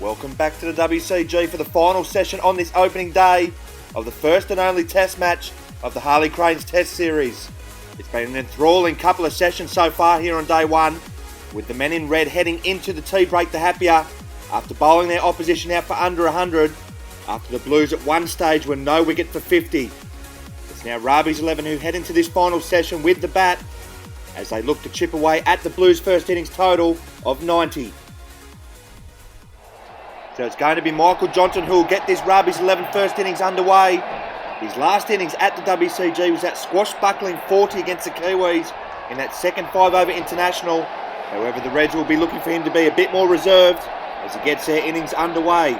Welcome back to the WCG for the final session on this opening day of the first and only test match of the Harley Cranes Test Series. It's been an enthralling couple of sessions so far here on day one, with the men in red heading into the tea break the happier after bowling their opposition out for under 100 after the Blues at one stage were no wicket for 50. It's now Rabih's 11 who head into this final session with the bat as they look to chip away at the Blues' first innings total of 90. So it's going to be Michael Johnson who will get this Rabih's 11 first innings underway. His last innings at the WCG was that squash-buckling 40 against the Kiwis in that second 5-over international. However, the Reds will be looking for him to be a bit more reserved as he gets their innings underway.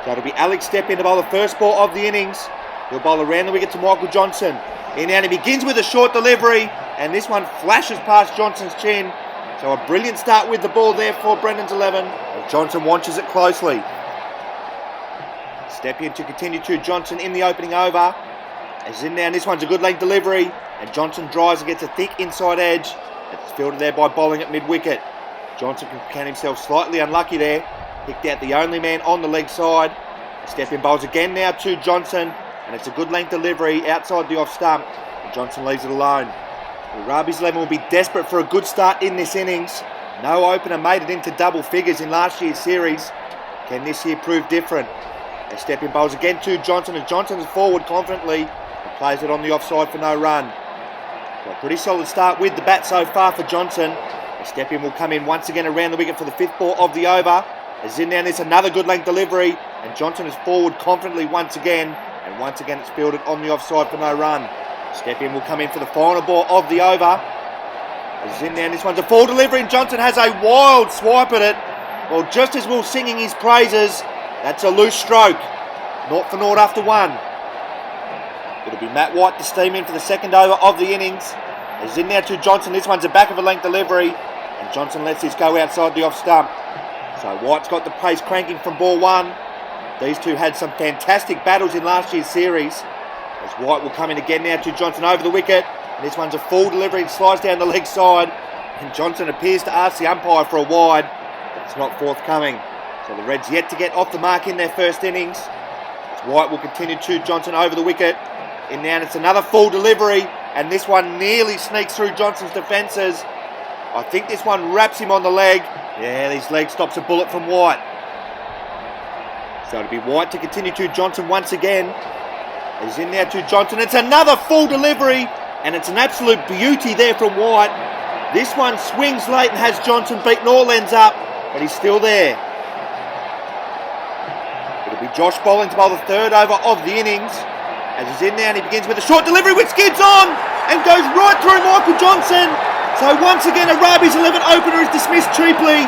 So it'll be Alex Step in to bowl the first ball of the innings. He'll bowl around the wicket to Michael Johnson. In and he begins with a short delivery, and this one flashes past Johnson's chin. So a brilliant start with the ball there for Brendan's 11. And Johnson watches it closely. Step in to continue to Johnson in the opening over. As in now, and this one's a good length delivery. And Johnson drives and gets a thick inside edge. It's fielded there by bowling at mid-wicket. Johnson can count himself slightly unlucky there. Picked out the only man on the leg side. Step in bowls again now to Johnson. And it's a good length delivery outside the off stump. And Johnson leaves it alone. Well, Rabih's 11 will be desperate for a good start in this innings. No opener made it into double figures in last year's series. Can this year prove different? They step in bowls again to Johnson, and Johnson is forward confidently and plays it on the offside for no run. Well, a pretty solid start with the bat so far for Johnson. The step in will come in once again around the wicket for the fifth ball of the over. As in now, there's another good length delivery, and Johnson is forward confidently once again, and once again it's fielded on the offside for no run. Step in will come in for the final ball of the over. As in there, this one's a full delivery, and Johnson has a wild swipe at it. Well, just as we're singing his praises, that's a loose stroke. 0 for 0 after one. It'll be Matt White to steam in for the second over of the innings. As in now to Johnson, this one's a back of a length delivery, and Johnson lets this go outside the off stump. So White's got the pace cranking from ball one. These two had some fantastic battles in last year's series. As White will come in again now to Johnson over the wicket. And this one's a full delivery and slides down the leg side. And Johnson appears to ask the umpire for a wide. But it's not forthcoming. So the Reds yet to get off the mark in their first innings. As White will continue to Johnson over the wicket. In now, and it's another full delivery. And this one nearly sneaks through Johnson's defences. I think this one wraps him on the leg. Yeah, his leg stops a bullet from White. So it'll be White to continue to Johnson once again. He's in now to Johnson. It's another full delivery, and it's an absolute beauty there from White. This one swings late and has Johnson beaten all ends up, but he's still there. It'll be Josh bowling to bowl the third over of the innings. As he's in now, and he begins with a short delivery which skids on and goes right through Michael Johnson. So once again, a Rabih's 11 opener is dismissed cheaply.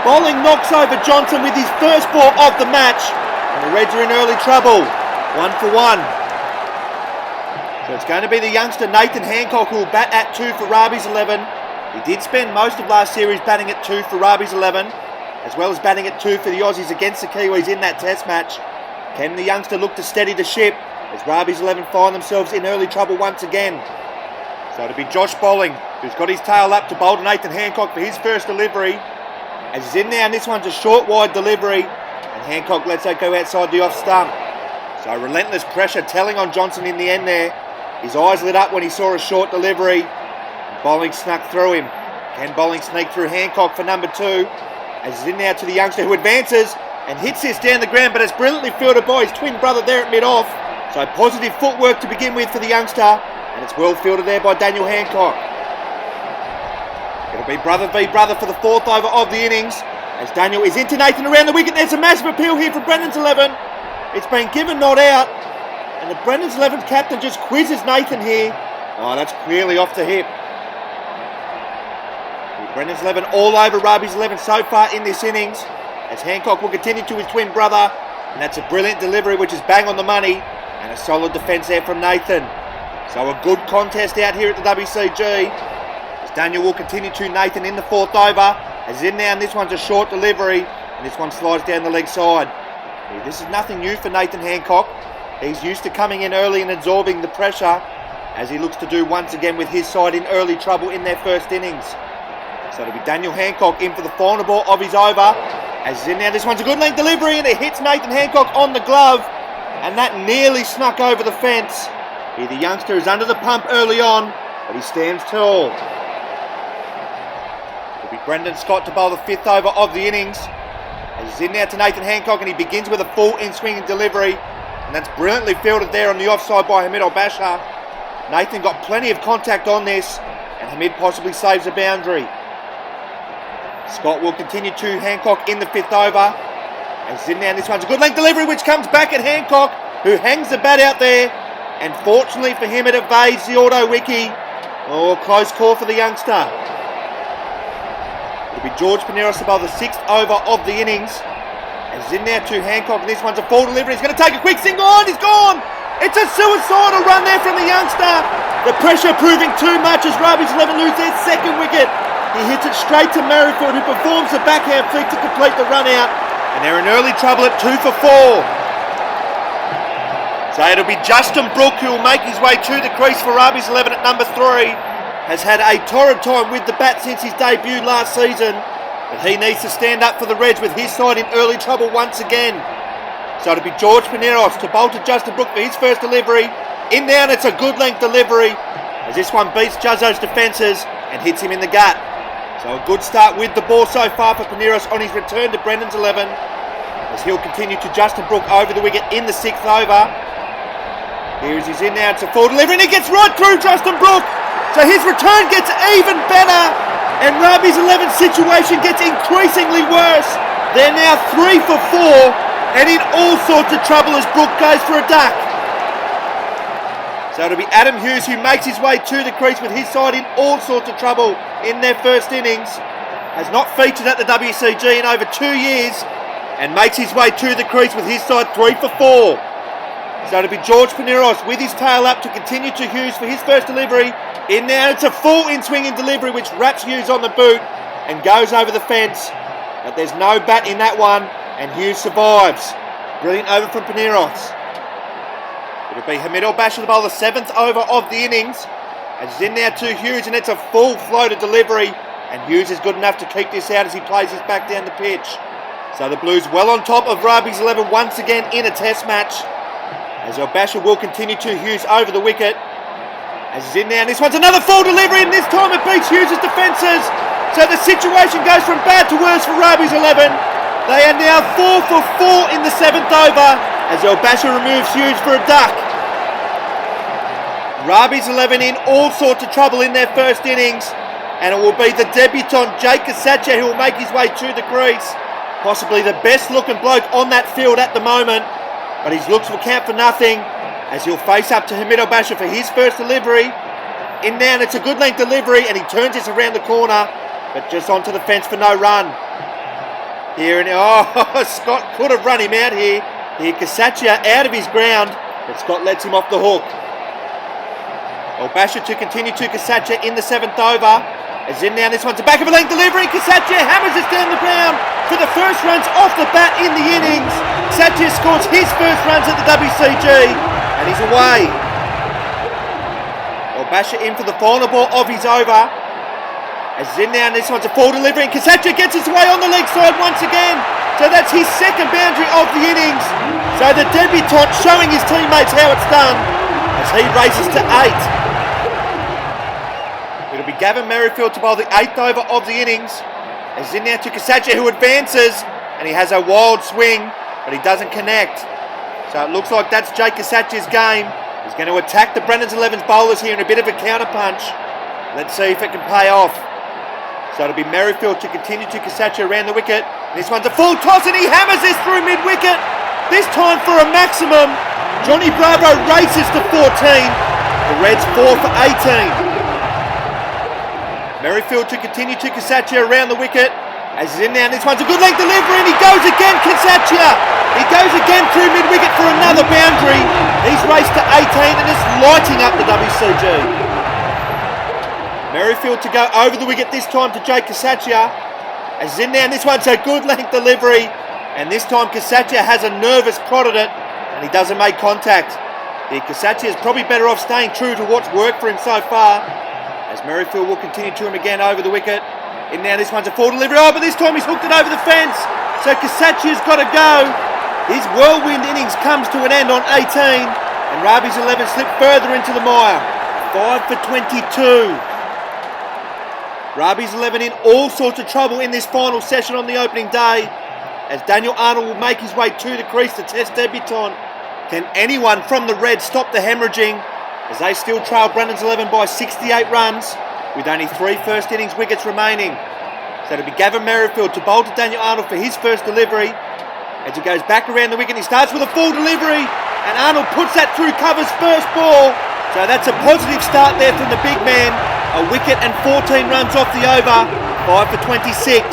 Bowling knocks over Johnson with his first ball of the match, and the Reds are in early trouble. 1 for 1. So it's going to be the youngster Nathan Hancock who will bat at 2 for Rabih's 11. He did spend most of last series batting at 2 for Rabih's 11, as well as batting at 2 for the Aussies against the Kiwis in that test match. Can the youngster look to steady the ship as Rabih's 11 find themselves in early trouble once again? So it'll be Josh bowling, who's got his tail up to bowl to Nathan Hancock for his first delivery. As he's in now, and this one's a short wide delivery, and Hancock lets that go outside the off stump. So relentless pressure telling on Johnson in the end there. His eyes lit up when he saw a short delivery. And bowling snuck through him. Can bowling sneak through Hancock for number 2? As he's in now to the youngster who advances and hits this down the ground, but it's brilliantly fielded by his twin brother there at mid-off. So positive footwork to begin with for the youngster. And it's well fielded there by Daniel Hancock. It'll be brother v brother for the fourth over of the innings. As Daniel is into Nathan around the wicket. There's a massive appeal here for Brendan's 11. It's been given not out, and the Brendan's 11 captain just quizzes Nathan here. Oh, that's clearly off the hip. Brendan's 11 all over Rabih's 11 so far in this innings, as Hancock will continue to his twin brother, and that's a brilliant delivery which is bang on the money, and a solid defence there from Nathan. So a good contest out here at the WCG, as Daniel will continue to Nathan in the fourth over, as in now, and this one's a short delivery, and this one slides down the leg side. This is nothing new for Nathan Hancock. He's used to coming in early and absorbing the pressure, as he looks to do once again with his side in early trouble in their first innings. So it'll be Daniel Hancock in for the final ball of his over. As in now, this one's a good length delivery and it hits Nathan Hancock on the glove. And that nearly snuck over the fence. Here the youngster is under the pump early on, but he stands tall. It'll be Brendan Scott to bowl the 5th over of the innings. As he's in now to Nathan Hancock and he begins with a full in-swinging delivery. And that's brilliantly fielded there on the offside by Hamid Al-Bashar. Nathan got plenty of contact on this and Hamid possibly saves a boundary. Scott will continue to Hancock in the 5th over. As he's in now, this one's a good length delivery which comes back at Hancock, who hangs the bat out there. And fortunately for him, it evades the auto wiki. Oh, close call for the youngster. It'll be George Paneros to bowl the 6th over of the innings. And he's in now to Hancock, and this one's a full delivery. He's going to take a quick single on. He's gone. It's a suicidal run there from the youngster. The pressure proving too much as Rabih's 11 lose their 2nd wicket. He hits it straight to Merrifield, who performs the backhand flick to complete the run out. And they're in early trouble at 2 for 4. So it'll be Justin Brooke who will make his way to the crease for Rabih's 11 at number 3. Has had a torrid time with the bat since his debut last season. But he needs to stand up for the Reds with his side in early trouble once again. So it'll be George Paneros to bowl to Justin Brooke for his first delivery. In now, and it's a good length delivery. As this one beats Juzzo's defences and hits him in the gut. So a good start with the ball so far for Paneros on his return to Brendan's 11. As he'll continue to Justin Brooke over the wicket in the 6th over. Here he's in now, it's a full delivery and he gets right through Justin Brooke. So his return gets even better and Rabih's 11 situation gets increasingly worse. They're now 3 for 4 and in all sorts of trouble as Brooke goes for a duck. So it'll be Adam Hughes who makes his way to the crease with his side in all sorts of trouble in their first innings. Has not featured at the WCG in over 2 years and makes his way to the crease with his side 3 for 4. So it'll be George Paneros with his tail up to continue to Hughes for his first delivery. In now, it's a full in-swinging delivery which wraps Hughes on the boot and goes over the fence. But there's no bat in that one and Hughes survives. Brilliant over from Paneros. It'll be Hamid Al-Bashar to bowl the 7th over of the innings. As he's in now to Hughes and it's a full floated delivery. And Hughes is good enough to keep this out as he plays this back down the pitch. So the Blues well on top of Rabih's 11 once again in a test match. As Al-Bashar will continue to Hughes over the wicket. As he's in now, and this one's another full delivery, and this time it beats Hughes' defences. So the situation goes from bad to worse for Rabih's 11. They are now 4 for 4 in the 7th over, as Al-Bashar removes Hughes for a duck. Rabih's 11 in all sorts of trouble in their first innings, and it will be the debutant Jake Kasacha who will make his way to the crease. Possibly the best looking bloke on that field at the moment. But his looks will count for nothing as he'll face up to Hamid Al-Bashar for his first delivery. In now, and it's a good length delivery and he turns this around the corner, but just onto the fence for no run. Here and Scott could have run him out here. Here Kasacha out of his ground, but Scott lets him off the hook. Al-Bashar to continue to Kasacha in the 7th over. As in now, this one's a back of a length delivery. Kasacha hammers it down the ground for the first runs off the bat in the innings. Kasacha scores his first runs at the WCG and he's away. Al-Bashar in for the final ball of his over. As in now, and this one's a full delivery and Kasacha gets his way on the leg side once again. So that's his 2nd boundary of the innings. So the debutant showing his teammates how it's done as he races to 8. It'll be Gavin Merrifield to bowl the 8th over of the innings. As in now to Kasacha who advances and he has a wild swing but he doesn't connect. So it looks like that's Jake Kasacha's game. He's going to attack the Brendan's 11's bowlers here in a bit of a counter punch. Let's see if it can pay off. So it'll be Merrifield to continue to Kasacha around the wicket. This one's a full toss and he hammers this through mid-wicket. This time for a maximum. Johnny Bravo races to 14. The Reds 4 for 18. Merrifield to continue to Kasacha around the wicket. As he's in now, and this one's a good length delivery and he goes again, Kasacha. He goes again through mid-wicket for another boundary. He's raced to 18 and is lighting up the WCG. Merrifield to go over the wicket this time to Jake Kasacha. As he's in now, and this one's a good length delivery. And this time Kasacha has a nervous prod at it and he doesn't make contact. The Kasacha is probably better off staying true to what's worked for him so far. As Merrifield will continue to him again over the wicket. And now this one's a full delivery. Oh, but this time he's hooked it over the fence. So Kasachia's got to go. His whirlwind innings comes to an end on 18, and Rabih's 11 slipped further into the mire. 5 for 22. Rabih's 11 in all sorts of trouble in this final session on the opening day, as Daniel Arnold will make his way to the crease to test debutant. Can anyone from the Reds stop the hemorrhaging, as they still trail Brennan's 11 by 68 runs, with only 3 first innings wickets remaining. So it'll be Gavin Merrifield to bowl to Daniel Arnold for his first delivery. As he goes back around the wicket, he starts with a full delivery, and Arnold puts that through cover's first ball. So that's a positive start there from the big man. A wicket and 14 runs off the over, 5 for 26.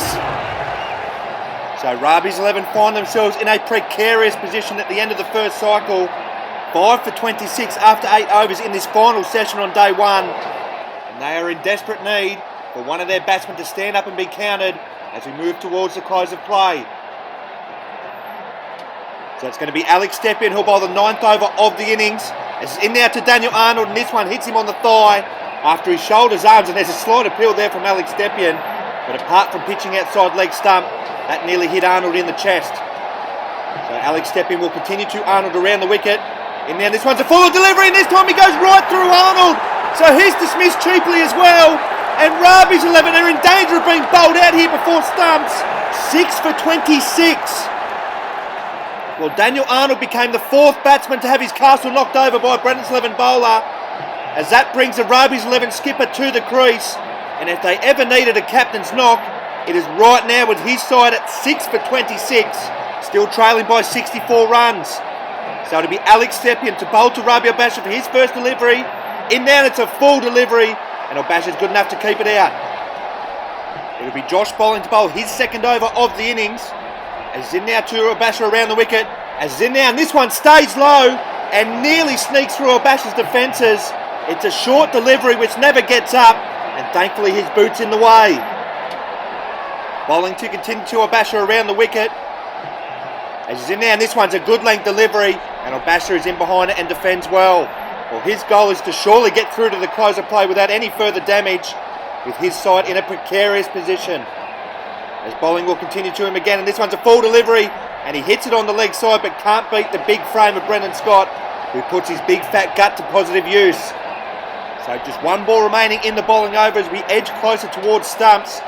So Rabih's 11 find themselves in a precarious position at the end of the first cycle. 5 for 26 after 8 overs in this final session on day 1. And they are in desperate need for one of their batsmen to stand up and be counted as we move towards the close of play. So it's going to be Alex Stepien who'll bowl the 9th over of the innings. It's in now to Daniel Arnold, and this one hits him on the thigh after his shoulders arms, and there's a slight appeal there from Alex Stepien. But apart from pitching outside leg stump, that nearly hit Arnold in the chest. So Alex Stepien will continue to Arnold around the wicket. And now this one's a fuller delivery, and this time he goes right through Arnold. So he's dismissed cheaply as well. And Rabih's 11 are in danger of being bowled out here before stumps. 6 for 26. Well, Daniel Arnold became the 4th batsman to have his castle knocked over by Brennan's 11 bowler, as that brings the Rabih's 11 skipper to the crease. And if they ever needed a captain's knock, it is right now with his side at 6 for 26, still trailing by 64 runs. So it'll be Alex Stepien to bowl to Rabih Albasha for his first delivery. In there, it's a full delivery, and Albasha's good enough to keep it out. It'll be Josh bowling to bowl his second over of the innings. As in now to Albasha around the wicket. As in now, and this one stays low and nearly sneaks through Albasha's defences. It's a short delivery which never gets up, and thankfully his boot's in the way. Bowling to continue to Albasha around the wicket. As he's in there, and this one's a good length delivery, and Albasha is in behind it and defends well. Well, his goal is to surely get through to the close of play without any further damage, with his side in a precarious position. As bowling will continue to him again, and this one's a full delivery, and he hits it on the leg side but can't beat the big frame of Brendan Scott, who puts his big fat gut to positive use. So just 1 ball remaining in the bowling over as we edge closer towards stumps.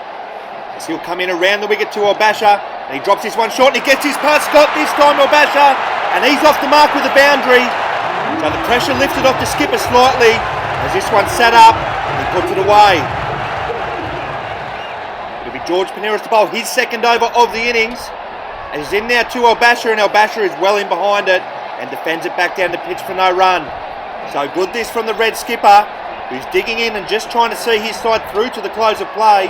As he'll come in around the wicket to Albasha, and he drops this one short, and he gets his past Scott this time, Albasha, and he's off the mark with a boundary. So the pressure lifted off the skipper slightly as this one sat up, and he puts it away. It'll be George Paneras to bowl his second over of the innings. And he's in now to Albasha, and Albasha is well in behind it and defends it back down the pitch for no run. So good this from the red skipper, who's digging in and just trying to see his side through to the close of play.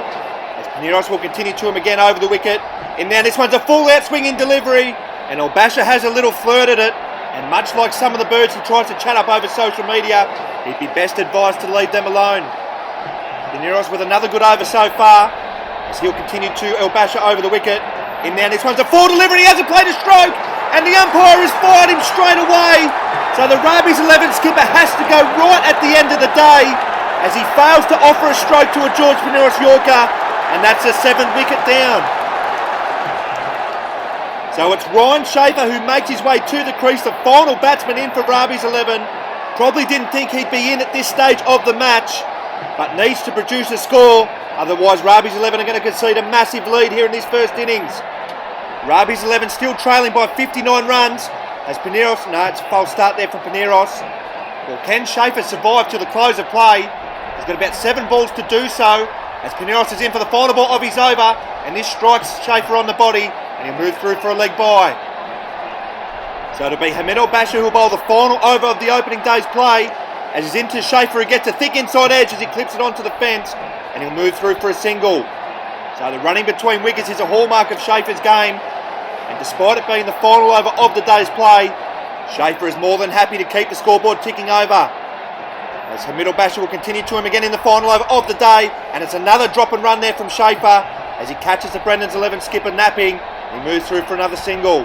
As Paneras will continue to him again over the wicket. And now this one's a full out swinging delivery, and Albasha has a little flirt at it. And much like some of the birds he tries to chat up over social media, he'd be best advised to leave them alone. Paneras with another good over so far, as he'll continue to Albasha over the wicket. In now, this one's a full delivery, he hasn't played a stroke, and the umpire has fired him straight away. So the Rabih's 11 skipper has to go right at the end of the day, as he fails to offer a stroke to a George Paneras Yorker, and that's a 7th wicket down. So it's Ryan Schaefer who makes his way to the crease, the final batsman in for Rabih's 11. Probably didn't think he'd be in at this stage of the match, but needs to produce a score, otherwise Rabih's 11 are going to concede a massive lead here in this first innings. Rabih's 11 still trailing by 59 runs, as Paneras, no, it's a false start there from Paneras. Well, can Schaefer survive to the close of play? He's got about 7 balls to do so, as Paneras is in for the final ball of his over, and this strikes Schaefer on the body, and he'll move through for a leg bye. So it'll be Hamid Albasha who'll bowl the final over of the opening day's play, as he's into Schaefer, who gets a thick inside edge as he clips it onto the fence, and he'll move through for a single. So the running between wickets is a hallmark of Schaefer's game, and despite it being the final over of the day's play, Schaefer is more than happy to keep the scoreboard ticking over. As Hamid Albasha will continue to him again in the final over of the day, and it's another drop and run there from Schaefer, as he catches the Brendan's 11 skipper napping, and he moves through for another single.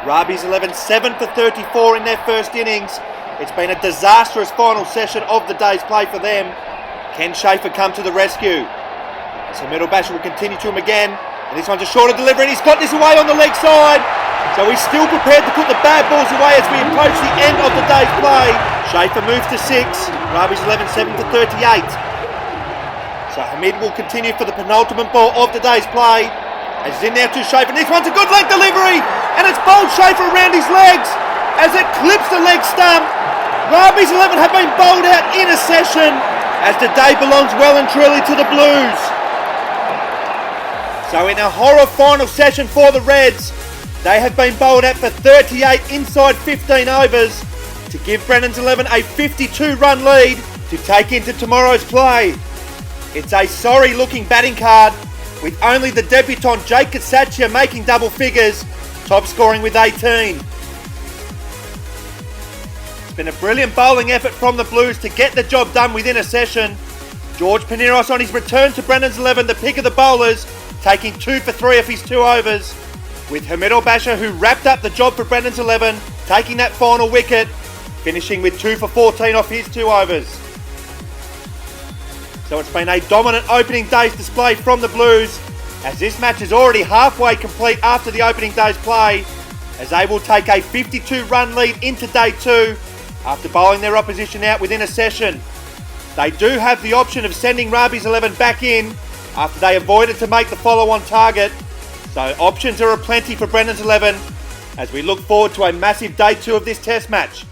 Rabih's 11 7 for 34 in their first innings. It's been a disastrous final session of the day's play for them. Can Schaefer come to the rescue? So Hamid Albasha will continue to him again, And this one's a shorter delivery, and he's got this away on the leg side. So he's still prepared to put the bad balls away as we approach the end of the day's play. Schaefer moves to 6. Rabih's 11, 7 to 38. So Hamid will continue for the penultimate ball of the day's play. As it's in there to Schaefer. This one's a good leg delivery, and it's bowled Schaefer around his legs as it clips the leg stump. Rabih's 11 have been bowled out in a session as the day belongs well and truly to the Blues. So in a horror final session for the Reds, they have been bowled out for 38 inside 15 overs to give Brennan's 11 a 52-run lead to take into tomorrow's play. It's a sorry looking batting card with only the debutant Jake Kasatia making double figures, top scoring with 18. It's been a brilliant bowling effort from the Blues to get the job done within a session. George Paneros on his return to Brennan's 11, the pick of the bowlers, taking 2 for 3 of his 2 overs, with Hamid Basha, who wrapped up the job for Brennan's 11, taking that final wicket, finishing with 2 for 14 off his 2 overs. So it's been a dominant opening day's display from the Blues, as this match is already halfway complete after the opening day's play, as they will take a 52-run lead into day 2 after bowling their opposition out within a session. They do have the option of sending Rabih's 11 back in after they avoided to make the follow-on target. So options are aplenty for Brennan's 11 as we look forward to a massive day 2 of this test match.